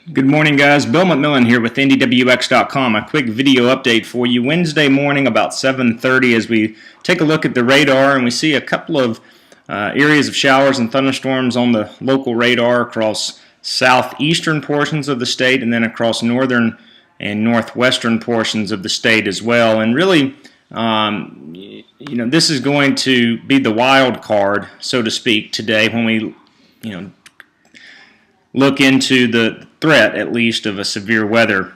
Good morning, guys. Bill McMillan here with NDWX.com. A quick video update for you Wednesday morning about 7:30 as we take a look at the radar and we see a couple of areas of showers and thunderstorms on the local radar across southeastern portions of the state and then across northern and northwestern portions of the state as well. And really, this is going to be the wild card, so to speak, today when we, look into the threat, at least, of a severe weather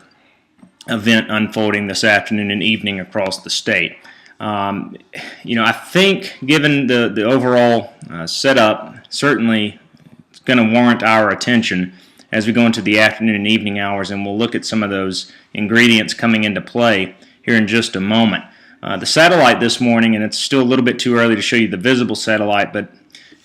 event unfolding this afternoon and evening across the state. I think given the overall setup, certainly it's going to warrant our attention as we go into the afternoon and evening hours, and we'll look at some of those ingredients coming into play here in just a moment. The satellite this morning, and it's still a little bit too early to show you the visible satellite, but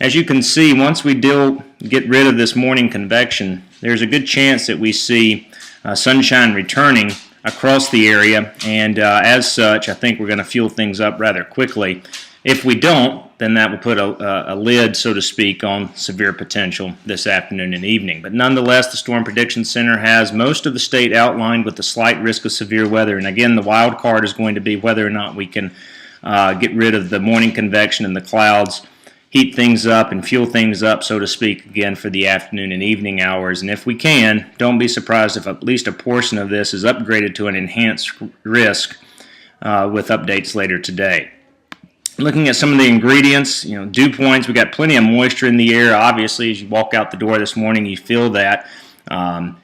as you can see, once we get rid of this morning convection, there's a good chance that we see sunshine returning across the area, and as such, I think we're going to fuel things up rather quickly. If we don't, then that will put a lid, so to speak, on severe potential this afternoon and evening. But nonetheless, the Storm Prediction Center has most of the state outlined with a slight risk of severe weather, and again, the wild card is going to be whether or not we can get rid of the morning convection and the clouds, heat things up and fuel things up, so to speak, again for the afternoon and evening hours. And if we can, don't be surprised if at least a portion of this is upgraded to an enhanced risk with updates later today. Looking at some of the ingredients, dew points, we got plenty of moisture in the air. Obviously, as you walk out the door this morning, you feel that.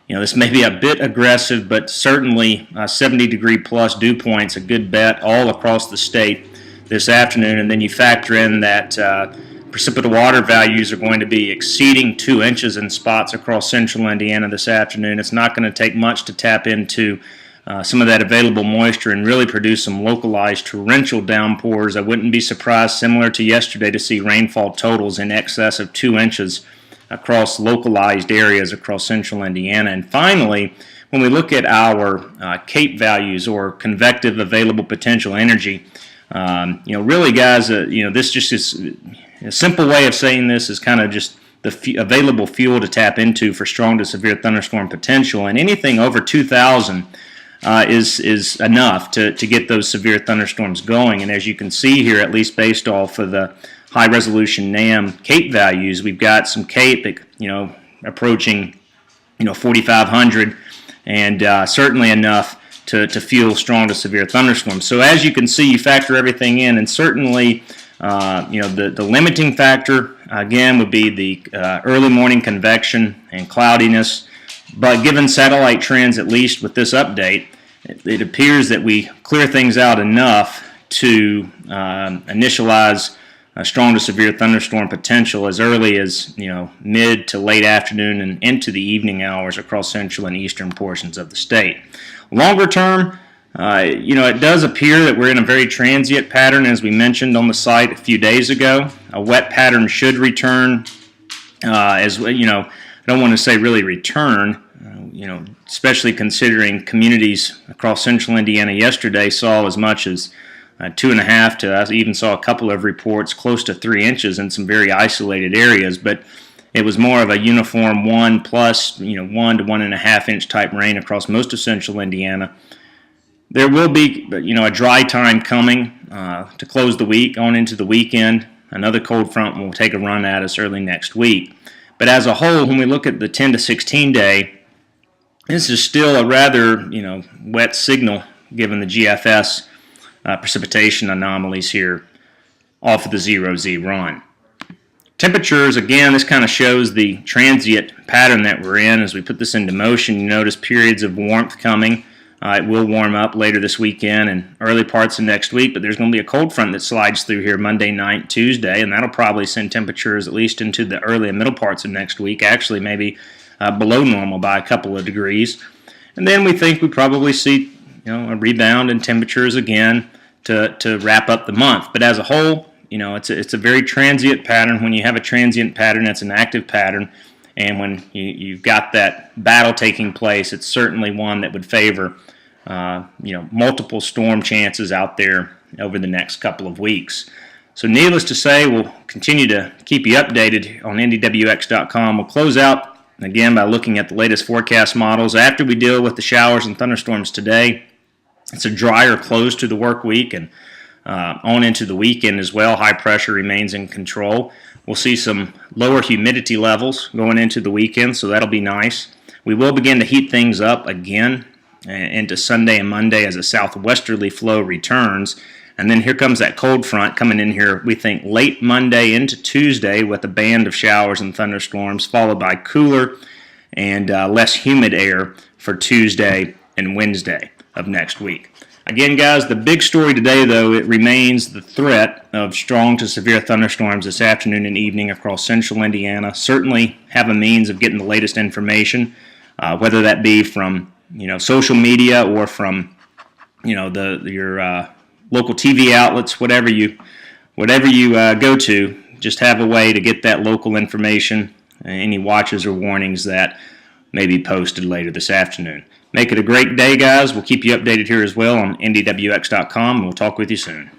This may be a bit aggressive, but certainly 70-degree plus dew points, a good bet all across the state this afternoon. And then you factor in that precipitate water values are going to be exceeding 2 inches in spots across central Indiana this afternoon. It's not going to take much to tap into some of that available moisture and really produce some localized torrential downpours. I wouldn't be surprised, similar to yesterday, to see rainfall totals in excess of 2 inches across localized areas across central Indiana. And finally, when we look at our CAPE values, or convective available potential energy, really, guys, this just is a simple way of saying this is kind of just the available fuel to tap into for strong to severe thunderstorm potential, and anything over 2,000 is enough to get those severe thunderstorms going. And as you can see here, at least based off of the high resolution NAM CAPE values, we've got some CAPE, approaching 4,500, and certainly enough to fuel strong to severe thunderstorms. So as you can see, you factor everything in, and certainly the limiting factor again would be the early morning convection and cloudiness. But given satellite trends, at least with this update, it appears that we clear things out enough to initialize strong to severe thunderstorm potential as early as mid to late afternoon and into the evening hours across central and eastern portions of the state. Longer term, it does appear that we're in a very transient pattern, as we mentioned on the site a few days ago. A wet pattern should return, I don't want to say really return, especially considering communities across central Indiana yesterday saw as much as 2.5 to, I even saw a couple of reports close to 3 inches in some very isolated areas, but it was more of a uniform 1 plus, 1 to 1.5 inch type rain across most of central Indiana. There will be, a dry time coming to close the week, on into the weekend. Another cold front will take a run at us early next week. But as a whole, when we look at the 10 to 16 day, this is still a rather, wet signal given the GFS precipitation anomalies here off of the 0Z run. Temperatures, again, this kind of shows the transient pattern that we're in. As we put this into motion, you notice periods of warmth coming. It will warm up later this weekend and early parts of next week, but there's going to be a cold front that slides through here Monday night, Tuesday, and that'll probably send temperatures at least into the early and middle parts of next week, actually maybe below normal by a couple of degrees. And then we think we probably see a rebound in temperatures again to wrap up the month. But as a whole, it's a very transient pattern. When you have a transient pattern, that's an active pattern. And when you've got that battle taking place, it's certainly one that would favor multiple storm chances out there over the next couple of weeks. So needless to say, we'll continue to keep you updated on NDWX.com. We'll close out again, by looking at the latest forecast models. After we deal with the showers and thunderstorms today, it's a drier close to the work week and on into the weekend as well. High pressure remains in control. We'll see some lower humidity levels going into the weekend, so that'll be nice. We will begin to heat things up again into Sunday and Monday as a southwesterly flow returns. And then here comes that cold front coming in here, we think, late Monday into Tuesday with a band of showers and thunderstorms, followed by cooler and less humid air for Tuesday and Wednesday of next week. Again, guys, the big story today, though, it remains the threat of strong to severe thunderstorms this afternoon and evening across central Indiana. Certainly have a means of getting the latest information, whether that be from social media or from your local TV outlets, whatever you go to. Just have a way to get that local information, any watches or warnings that may be posted later this afternoon. Make it a great day, guys. We'll keep you updated here as well on NDWX.com, and we'll talk with you soon.